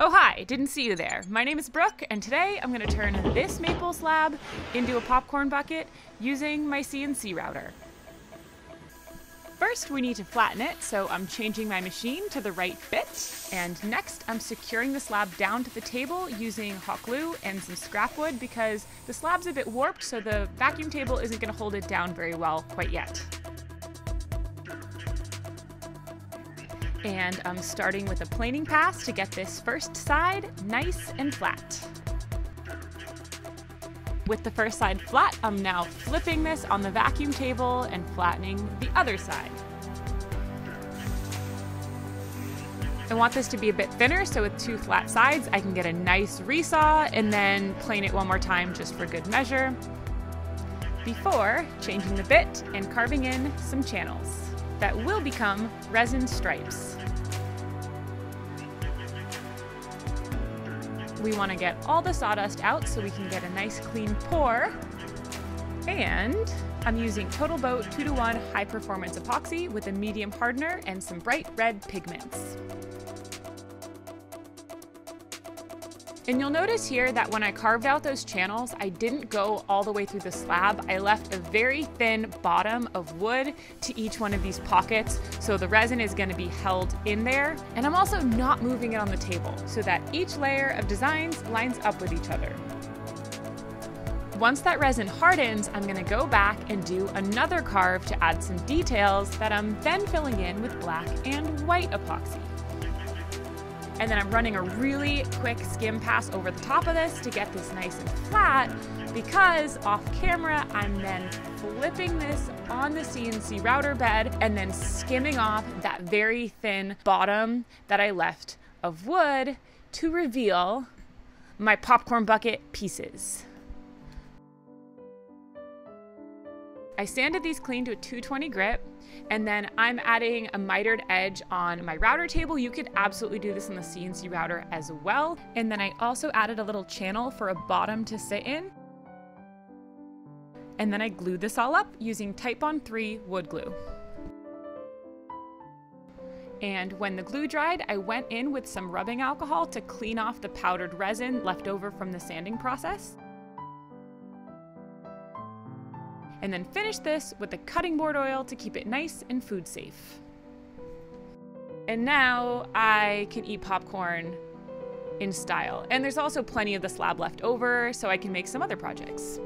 Oh hi, didn't see you there. My name is Brooke, and today I'm going to turn this maple slab into a popcorn bucket using my CNC router. First, we need to flatten it, so I'm changing my machine to the right fit. And next, I'm securing the slab down to the table using hot glue and some scrap wood because the slab's a bit warped, so the vacuum table isn't going to hold it down very well quite yet. And I'm starting with a planing pass to get this first side nice and flat. With the first side flat, I'm now flipping this on the vacuum table and flattening the other side. I want this to be a bit thinner, so with two flat sides, I can get a nice resaw and then plane it one more time just for good measure, before changing the bit and carving in some channels that will become resin stripes. We want to get all the sawdust out so we can get a nice clean pour. And I'm using Total Boat 2-to-1 high performance epoxy with a medium hardener and some bright red pigments. And you'll notice here that when I carved out those channels, I didn't go all the way through the slab. I left a very thin bottom of wood to each one of these pockets, so the resin is going to be held in there. And I'm also not moving it on the table so that each layer of designs lines up with each other. Once that resin hardens, I'm going to go back and do another carve to add some details that I'm then filling in with black and white epoxy. And then I'm running a really quick skim pass over the top of this to get this nice and flat, because off camera, I'm then flipping this on the CNC router bed and then skimming off that very thin bottom that I left of wood to reveal my popcorn bucket pieces. I sanded these clean to a 220 grit, and then I'm adding a mitered edge on my router table. You could absolutely do this on the CNC router as well. And then I also added a little channel for a bottom to sit in. And then I glued this all up using Titebond 3 wood glue. And when the glue dried, I went in with some rubbing alcohol to clean off the powdered resin left over from the sanding process. And then finish this with the cutting board oil to keep it nice and food safe. And now I can eat popcorn in style. And there's also plenty of the slab left over, so I can make some other projects.